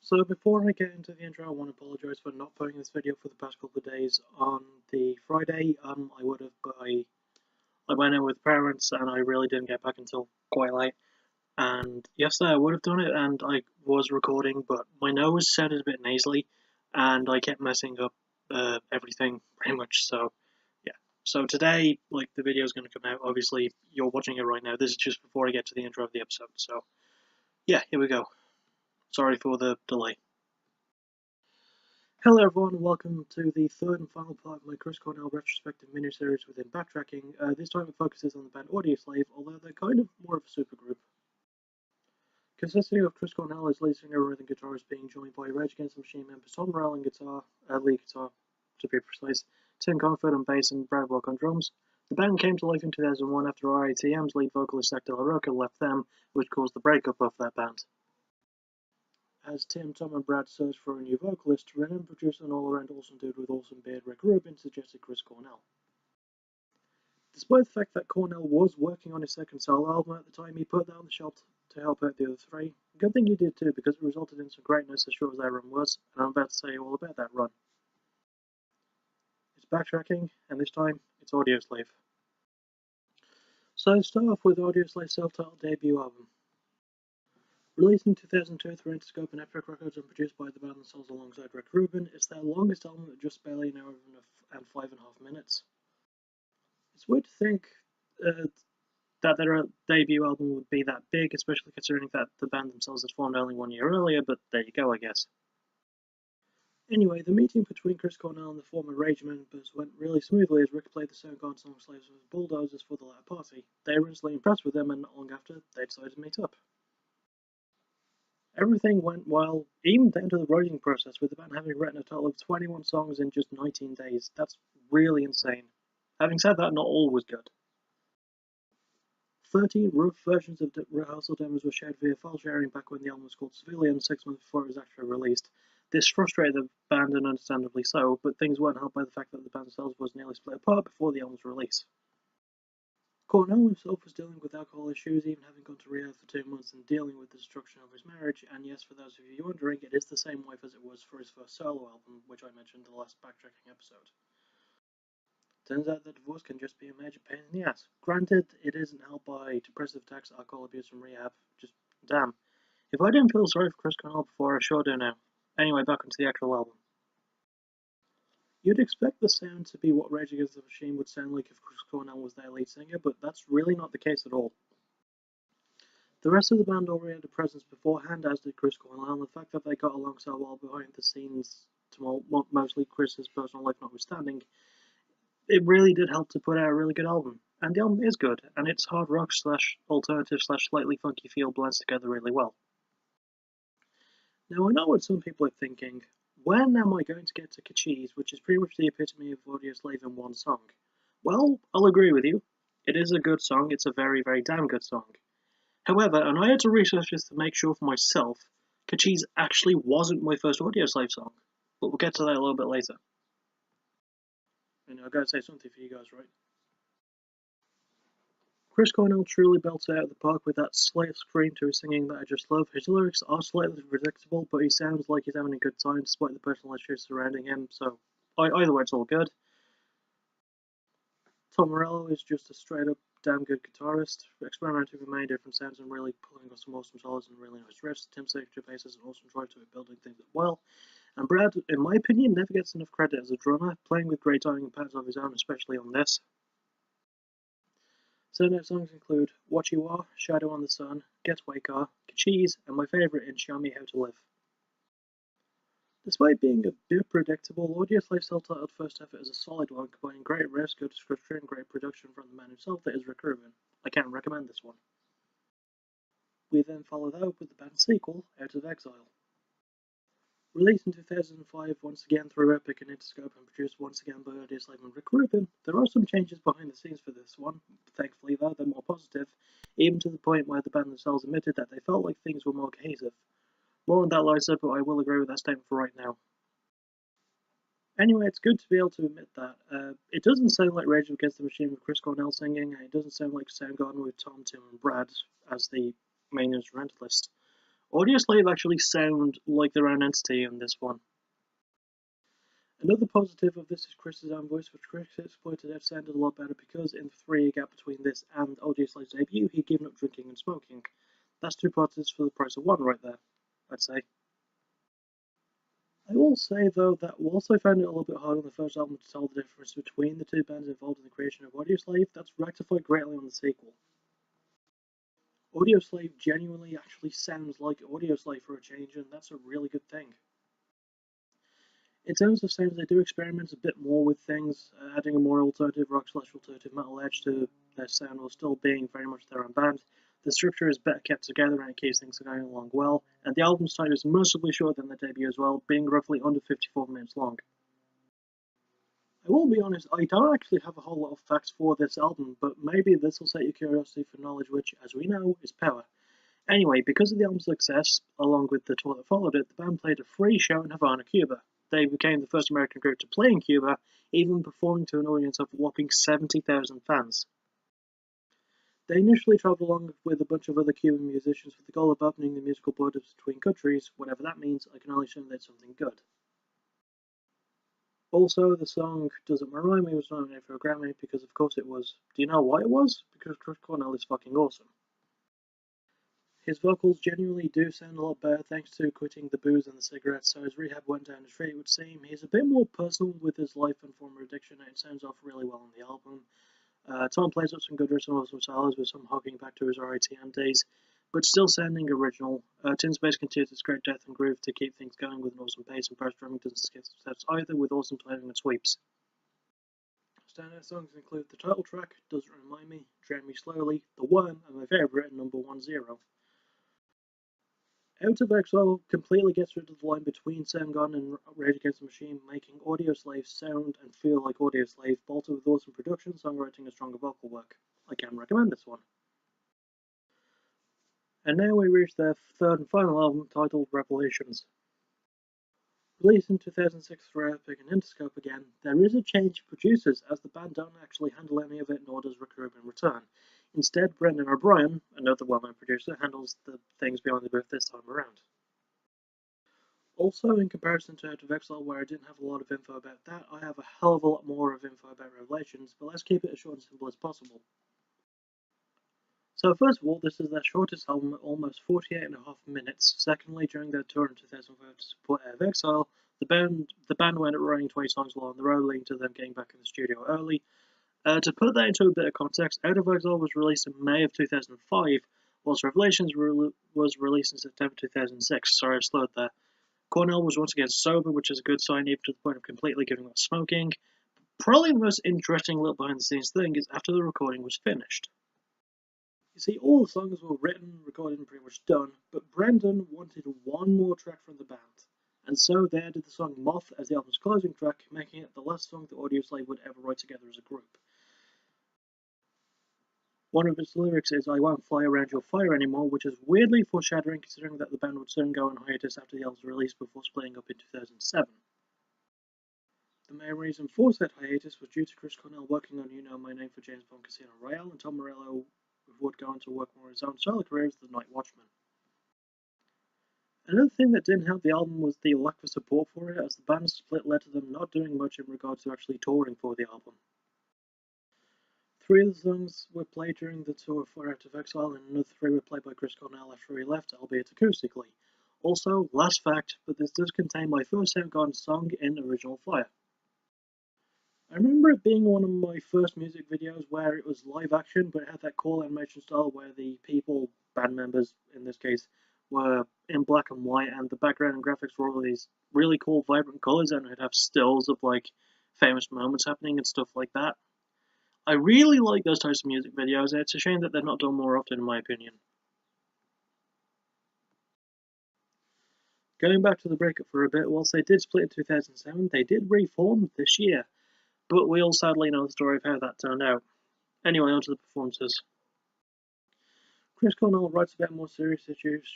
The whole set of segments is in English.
So before I get into the intro, I want to apologise for not putting this video for the past couple of days on the Friday. I went in with parents and I really didn't get back until quite late. And yesterday I would have done it and I was recording, but my nose sounded a bit nasally and I kept messing up everything pretty much. So yeah. So today, the video is going to come out. Obviously, you're watching it right now. This is just before I get to the intro of the episode. So yeah, here we go. Sorry for the delay. Hello everyone, and welcome to the third and final part of my Chris Cornell retrospective miniseries within Backtracking. This time it focuses on the band Audioslave, although they're kind of more of a supergroup. Consisting of Chris Cornell as lead singer, rhythm guitarist, being joined by Rage Against the Machine members Tom Morello on guitar, lead guitar to be precise, Tim Comfort on bass and Brad Walk on drums. The band came to life in 2001 after RATM's lead vocalist Zach De La Roca left them, which caused the breakup of that band. As Tim, Tom and Brad searched for a new vocalist, renowned producer and all-around awesome dude with awesome beard Rick Rubin suggested Chris Cornell. Despite the fact that Cornell was working on his second solo album at the time, he put that on the shelf to help out the other three. Good thing he did too, because it resulted in some greatness as short as that run was, and I'm about to say all about that run. It's Backtracking, and this time, it's Audioslave. So start off with Audioslave's self-titled debut album. Released in 2002 through Interscope and Epic Records and produced by the band themselves alongside Rick Rubin, it's their longest album at just barely an hour and 5.5 minutes. It's weird to think that their debut album would be that big, especially considering that the band themselves had formed only 1 year earlier, but there you go, I guess. Anyway, the meeting between Chris Cornell and the former Rage members went really smoothly as Rick played the Soundgarden song Slaves with Bulldozers for the latter party. They were instantly impressed with them, and not long after, they decided to meet up. Everything went well, even down to the writing process, with the band having written a total of 21 songs in just 19 days. That's really insane. Having said that, not all was good. 13 rough versions of rehearsal demos were shared via file sharing back when the album was called Civilian, 6 months before it was actually released. This frustrated the band, and understandably so, but things weren't helped by the fact that the band themselves was nearly split apart before the album's release. Cornell himself was dealing with alcohol issues, even having gone to rehab for 2 months and dealing with the destruction of his marriage, and yes, for those of you wondering, it is the same wife as it was for his first solo album, which I mentioned in the last Backtracking episode. Turns out that divorce can just be a major pain in the ass. Granted, it isn't helped by depressive attacks, alcohol abuse, and rehab. Just damn. If I didn't feel sorry for Chris Cornell before, I sure do now. Anyway, back onto the actual album. You'd expect the sound to be what Rage Against the Machine would sound like if Chris Cornell was their lead singer, but that's really not the case at all. The rest of the band already had a presence beforehand, as did Chris Cornell, and the fact that they got along so well behind the scenes, mostly Chris's personal life notwithstanding, it really did help to put out a really good album. And the album is good, and its hard rock / alternative / slightly funky feel blends together really well. Now I know what some people are thinking. When am I going to get to Kachis, which is pretty much the epitome of Audioslave in one song? Well, I'll agree with you. It is a good song, it's a very, very damn good song. However, and I had to research this to make sure for myself, Kachis actually wasn't my first Audioslave song. But we'll get to that a little bit later. And I've got to say something for you guys, right? Chris Cornell truly belts out of the park with that slight scream to his singing that I just love. His lyrics are slightly predictable, but he sounds like he's having a good time despite the personal issues surrounding him, so either way it's all good. Tom Morello is just a straight up damn good guitarist, experimenting with many different sounds and really pulling off some awesome solos and really nice riffs. Tim's signature bass has an awesome drive to it, building things up well. And Brad, in my opinion, never gets enough credit as a drummer, playing with great timing and patterns of his own, especially on this. Standout songs include What You Are, Shadow on the Sun, Getaway Car, Kachis, and my favourite in Show Me How to Live. Despite being a bit predictable, Audioslave's self-titled first effort is a solid one, combining great riffs, good scripture, and great production from the man himself that is Rick Rubin. I can't recommend this one. We then follow that up with the band's sequel, Out of Exile. Released in 2005, once again through Epic and Interscope, and produced once again by Audioslave and Rick Rubin, there are some changes behind the scenes for this one. Thankfully, though, they're more positive, even to the point where the band themselves admitted that they felt like things were more cohesive. More on that later, but I will agree with that statement for right now. Anyway, it's good to be able to admit that. It doesn't sound like Rage Against the Machine with Chris Cornell singing, and it doesn't sound like Soundgarden with Tom, Tim, and Brad as the main instrumentalist, Audioslave actually sound like their own entity in this one. Another positive of this is Chris's own voice, which Chris pointed out sounded a lot better because in the 3-year gap between this and Audioslave's debut, he'd given up drinking and smoking. That's 2 positives for the price of 1 right there, I'd say. I will say, though, that whilst I found it a little bit hard on the first album to tell the difference between the 2 bands involved in the creation of Audioslave, that's rectified greatly on the sequel. Audioslave genuinely actually sounds like Audioslave for a change, and that's a really good thing. In terms of sounds, they do experiment a bit more with things, adding a more alternative rock/alternative metal edge to their sound while still being very much their own band. The structure is better kept together and it keeps things going along well, and the album's time is mercifully shorter than the debut as well, being roughly under 54 minutes long. I will be honest, I don't actually have a whole lot of facts for this album, but maybe this will set your curiosity for knowledge, which, as we know, is power. Anyway, because of the album's success, along with the tour that followed it, the band played a free show in Havana, Cuba. They became the first American group to play in Cuba, even performing to an audience of a whopping 70,000 fans. They initially travelled along with a bunch of other Cuban musicians with the goal of opening the musical borders between countries. Whatever that means, I can only assume that's something good. Also, the song Doesn't Remind Me was nominated for a Grammy because of course it was. Do you know why it was? Because Chris Cornell is fucking awesome. His vocals genuinely do sound a lot better thanks to quitting the booze and the cigarettes, so as rehab went down his street, it would seem he's a bit more personal with his life and former addiction, and it sounds off really well on the album. Tom plays up some good riffs and awesome solos with some hogging back to his RITM days, but still sounding original. Tin's bass continues its great depth and groove to keep things going with an awesome pace, and post drumming doesn't skip steps either with awesome timing and sweeps. Standout songs include the title track, Doesn't Remind Me, Drown Me Slowly, The Worm, and my favourite, Number 10. Out of Exile completely gets rid of the line between Soundgarden and Rage Against the Machine, making Audioslave sound and feel like Audioslave, bolted with awesome production, songwriting, and stronger vocal work. I can recommend this one. And now we reach their 3rd and final album, titled Revelations. Released in 2006 through Epic and Interscope again, there is a change of producers, as the band don't actually handle any of it, nor does Rick Rubin return. Instead, Brendan O'Brien, another well-known producer, handles the things behind the booth this time around. Also, in comparison to Out of Exile, where I didn't have a lot of info about that, I have a hell of a lot more of info about Revelations, but let's keep it as short and simple as possible. So first of all, this is their shortest album at almost 48.5 minutes. Secondly, during their tour in 2005 to support Out of Exile, the band went at writing 20 songs while on the road, leading to them getting back in the studio early. To put that into a bit of context, Out of Exile was released in May of 2005, whilst Revelations was released in September 2006. Sorry, I slowed there. Cornell was once again sober, which is a good sign, even to the point of completely giving up smoking. Probably the most interesting little behind-the-scenes thing is after the recording was finished. You see, all the songs were written, recorded, and pretty much done, but Brendan wanted one more track from the band, and so they added the song Moth as the album's closing track, making it the last song that Audioslave would ever write together as a group. One of its lyrics is, I won't fly around your fire anymore, which is weirdly foreshadowing considering that the band would soon go on hiatus after the album's release before splitting up in 2007. The main reason for said hiatus was due to Chris Cornell working on You Know My Name for James Bond Casino Royale, and Tom Morello would go on to work more on his own solo career as the Night Watchman. Another thing that didn't help the album was the lack of support for it, as the band's split led to them not doing much in regards to actually touring for the album. 3 of the songs were played during the tour for Out of Exile, and another 3 were played by Chris Cornell after he left, albeit acoustically. Also, last fact, but this does contain my first Soundgarden song in Original Fire. I remember it being one of my first music videos where it was live action, but it had that cool animation style where the people, band members in this case, were in black and white, and the background and graphics were all these really cool, vibrant colours, and it'd have stills of like famous moments happening and stuff like that. I really like those types of music videos, and it's a shame that they're not done more often, in my opinion. Going back to the breakup for a bit, whilst they did split in 2007, they did reform this year, but we all sadly know the story of how that turned out. Anyway, on to the performances. Chris Cornell writes about more serious issues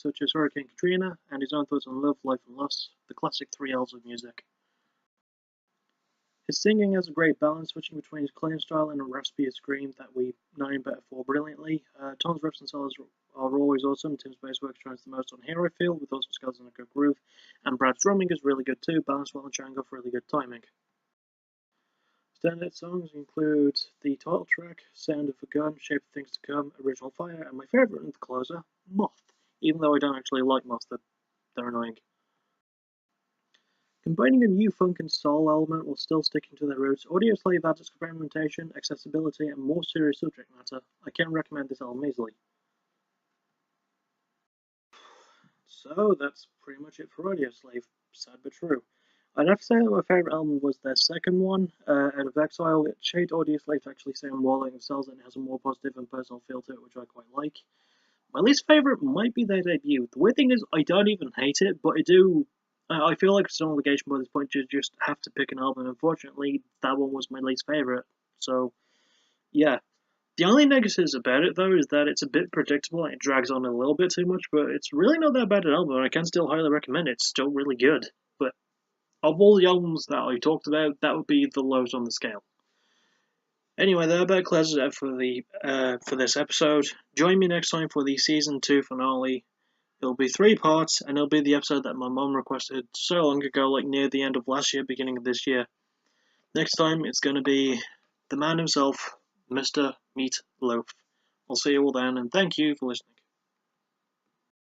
such as Hurricane Katrina, and his own thoughts on love, life, and loss, the classic 3 L's of music. His singing has a great balance, switching between his clean style and a raspy scream that we know him better for brilliantly. Tom's riffs and solos are always awesome. Tim's bass work shines the most on Hero Feel, with awesome skills and a good groove. And Brad's drumming is really good too, balanced well and showing off really good timing. Standout songs include the title track, Sound of a Gun, Shape of Things to Come, Original Fire, and my favourite and the closer, Moth, even though I don't actually like moths, they're annoying. Combining a new funk and soul element while still sticking to their roots, Audioslave adds experimentation, accessibility, and more serious subject matter. I can recommend this album easily. So that's pretty much it for Audioslave, sad but true. I'd have to say that my favourite album was their second one, Out of Exile. It shaped Audioslave to actually sound more like themselves and it has a more positive and personal feel to it, which I quite like. My least favourite might be their debut. The weird thing is, I don't even hate it, but I feel like it's an obligation by this point to just have to pick an album. Unfortunately, that one was my least favourite. So, yeah. The only negatives about it, though, is that it's a bit predictable and it drags on a little bit too much, but it's really not that bad an album, and I can still highly recommend it. It's still really good. But of all the albums that I talked about, that would be the lowest on the scale. Anyway, that about closes it out for this episode. Join me next time for the Season 2 finale. It'll be 3 parts, and it'll be the episode that my mum requested so long ago, like near the end of last year, beginning of this year. Next time, it's going to be the man himself, Mr. Meat Loaf. I'll see you all then, and thank you for listening.